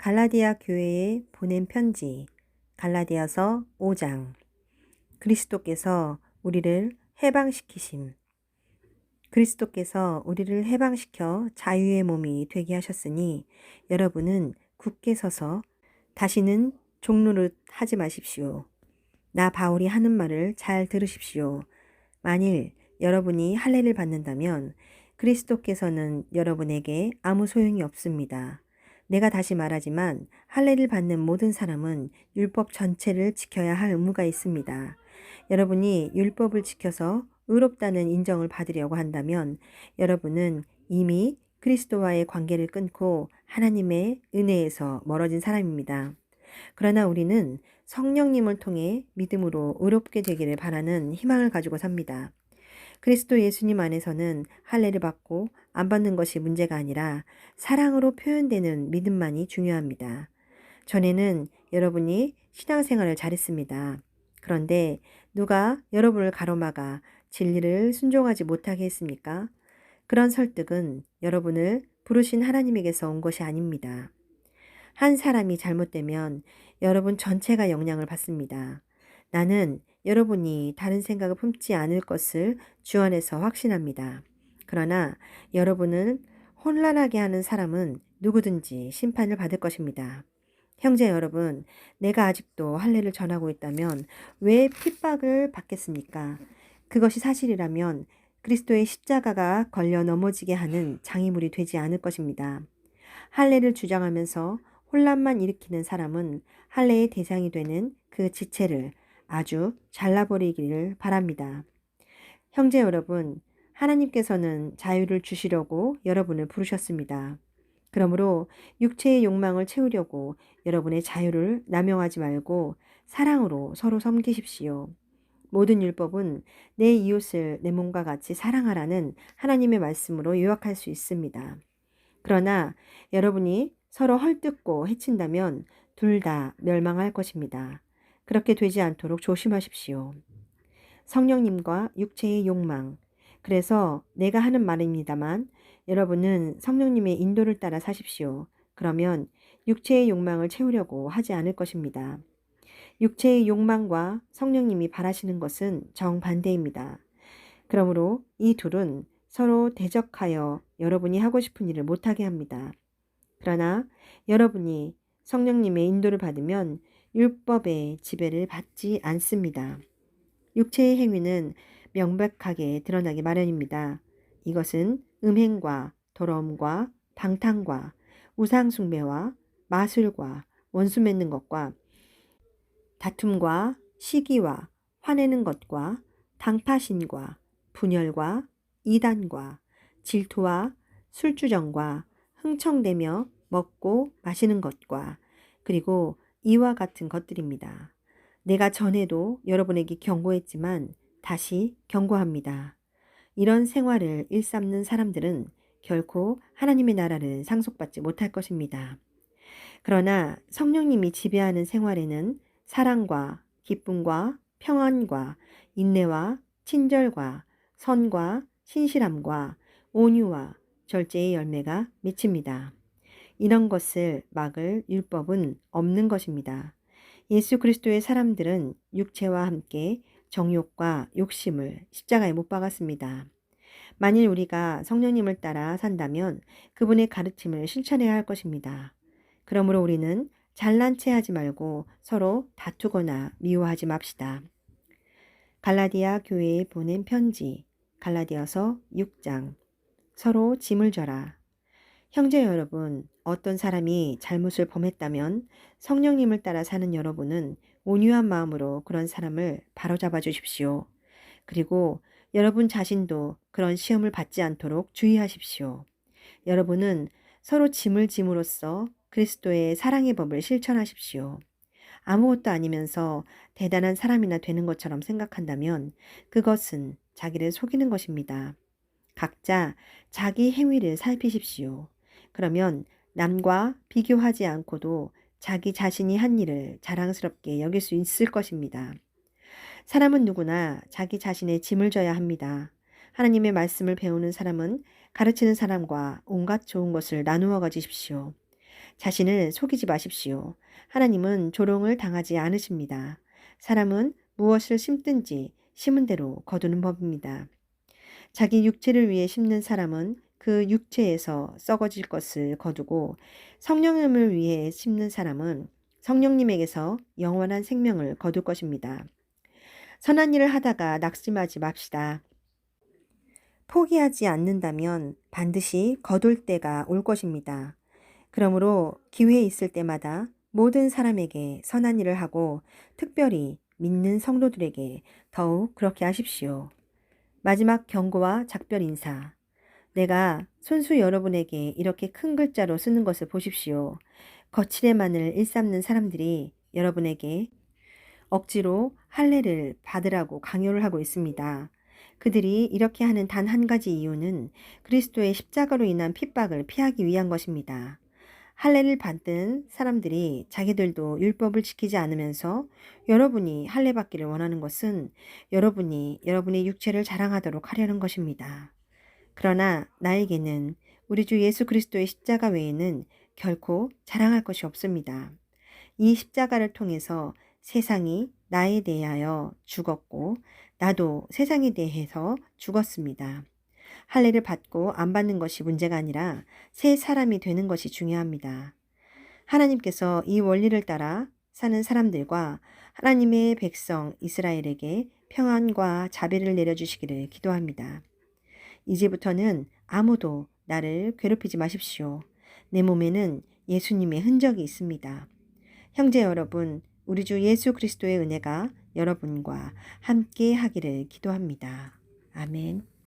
갈라디아 교회에 보낸 편지 갈라디아서 5장. 그리스도께서 우리를 해방시키심. 그리스도께서 우리를 해방시켜 자유의 몸이 되게 하셨으니 여러분은 굳게 서서 다시는 종노릇 하지 마십시오. 나 바울이 하는 말을 잘 들으십시오. 만일 여러분이 할례를 받는다면 그리스도께서는 여러분에게 아무 소용이 없습니다. 내가 다시 말하지만 할례를 받는 모든 사람은 율법 전체를 지켜야 할 의무가 있습니다. 여러분이 율법을 지켜서 의롭다는 인정을 받으려고 한다면 여러분은 이미 그리스도와의 관계를 끊고 하나님의 은혜에서 멀어진 사람입니다. 그러나 우리는 성령님을 통해 믿음으로 의롭게 되기를 바라는 희망을 가지고 삽니다. 그리스도 예수님 안에서는 할례를 받고 안 받는 것이 문제가 아니라 사랑으로 표현되는 믿음만이 중요합니다. 전에는 여러분이 신앙생활을 잘했습니다. 그런데 누가 여러분을 가로막아 진리를 순종하지 못하게 했습니까? 그런 설득은 여러분을 부르신 하나님에게서 온 것이 아닙니다. 한 사람이 잘못되면 여러분 전체가 영향을 받습니다. 나는 여러분이 다른 생각을 품지 않을 것을 주 안에서 확신합니다. 그러나 여러분을 혼란하게 하는 사람은 누구든지 심판을 받을 것입니다. 형제 여러분, 내가 아직도 할례를 전하고 있다면 왜 핍박을 받겠습니까? 그것이 사실이라면 그리스도의 십자가가 걸려 넘어지게 하는 장애물이 되지 않을 것입니다. 할례를 주장하면서 혼란만 일으키는 사람은 할례의 대상이 되는 그 지체를 아주 잘라버리기를 바랍니다. 형제 여러분, 하나님께서는 자유를 주시려고 여러분을 부르셨습니다. 그러므로 육체의 욕망을 채우려고 여러분의 자유를 남용하지 말고 사랑으로 서로 섬기십시오. 모든 율법은 내 이웃을 내 몸과 같이 사랑하라는 하나님의 말씀으로 요약할 수 있습니다. 그러나 여러분이 서로 헐뜯고 해친다면 둘 다 멸망할 것입니다. 그렇게 되지 않도록 조심하십시오. 성령님과 육체의 욕망. 그래서 내가 하는 말입니다만 여러분은 성령님의 인도를 따라 사십시오. 그러면 육체의 욕망을 채우려고 하지 않을 것입니다. 육체의 욕망과 성령님이 바라시는 것은 정반대입니다. 그러므로 이 둘은 서로 대적하여 여러분이 하고 싶은 일을 못하게 합니다. 그러나 여러분이 성령님의 인도를 받으면 율법의 지배를 받지 않습니다. 육체의 행위는 명백하게 드러나기 마련입니다. 이것은 음행과 더러움과 방탕과 우상숭배와 마술과 원수 맺는 것과 다툼과 시기와 화내는 것과 당파심과 분열과 이단과 질투와 술주정과 흥청대며 먹고 마시는 것과 그리고 이와 같은 것들입니다. 내가 전에도 여러분에게 경고했지만 다시 경고합니다. 이런 생활을 일삼는 사람들은 결코 하나님의 나라를 상속받지 못할 것입니다. 그러나 성령님이 지배하는 생활에는 사랑과 기쁨과 평안과 인내와 친절과 선과 신실함과 온유와 절제의 열매가 맺힙니다. 이런 것을 막을 율법은 없는 것입니다. 예수 그리스도의 사람들은 육체와 함께 정욕과 욕심을 십자가에 못 박았습니다. 만일 우리가 성령님을 따라 산다면 그분의 가르침을 실천해야 할 것입니다. 그러므로 우리는 잘난 체 하지 말고 서로 다투거나 미워하지 맙시다. 갈라디아 교회에 보낸 편지 갈라디아서 6장. 서로 짐을 져라. 형제 여러분, 어떤 사람이 잘못을 범했다면 성령님을 따라 사는 여러분은 온유한 마음으로 그런 사람을 바로잡아 주십시오. 그리고 여러분 자신도 그런 시험을 받지 않도록 주의하십시오. 여러분은 서로 짐을 짐으로써 그리스도의 사랑의 법을 실천하십시오. 아무것도 아니면서 대단한 사람이나 되는 것처럼 생각한다면 그것은 자기를 속이는 것입니다. 각자 자기 행위를 살피십시오. 그러면 남과 비교하지 않고도 자기 자신이 한 일을 자랑스럽게 여길 수 있을 것입니다. 사람은 누구나 자기 자신의 짐을 져야 합니다. 하나님의 말씀을 배우는 사람은 가르치는 사람과 온갖 좋은 것을 나누어 가지십시오. 자신을 속이지 마십시오. 하나님은 조롱을 당하지 않으십니다. 사람은 무엇을 심든지 심은 대로 거두는 법입니다. 자기 육체를 위해 심는 사람은 그 육체에서 썩어질 것을 거두고 성령님을 위해 심는 사람은 성령님에게서 영원한 생명을 거둘 것입니다. 선한 일을 하다가 낙심하지 맙시다. 포기하지 않는다면 반드시 거둘 때가 올 것입니다. 그러므로 기회 있을 때마다 모든 사람에게 선한 일을 하고 특별히 믿는 성도들에게 더욱 그렇게 하십시오. 마지막 경고와 작별 인사. 내가 손수 여러분에게 이렇게 큰 글자로 쓰는 것을 보십시오. 거칠의만을 일삼는 사람들이 여러분에게 억지로 할례를 받으라고 강요를 하고 있습니다. 그들이 이렇게 하는 단 한 가지 이유는 그리스도의 십자가로 인한 핍박을 피하기 위한 것입니다. 할례를 받은 사람들이 자기들도 율법을 지키지 않으면서 여러분이 할례 받기를 원하는 것은 여러분이 여러분의 육체를 자랑하도록 하려는 것입니다. 그러나 나에게는 우리 주 예수 그리스도의 십자가 외에는 결코 자랑할 것이 없습니다. 이 십자가를 통해서 세상이 나에 대하여 죽었고 나도 세상에 대해서 죽었습니다. 할례를 받고 안 받는 것이 문제가 아니라 새 사람이 되는 것이 중요합니다. 하나님께서 이 원리를 따라 사는 사람들과 하나님의 백성 이스라엘에게 평안과 자비를 내려주시기를 기도합니다. 이제부터는 아무도 나를 괴롭히지 마십시오. 내 몸에는 예수님의 흔적이 있습니다. 형제 여러분, 우리 주 예수 그리스도의 은혜가 여러분과 함께 하기를 기도합니다. 아멘.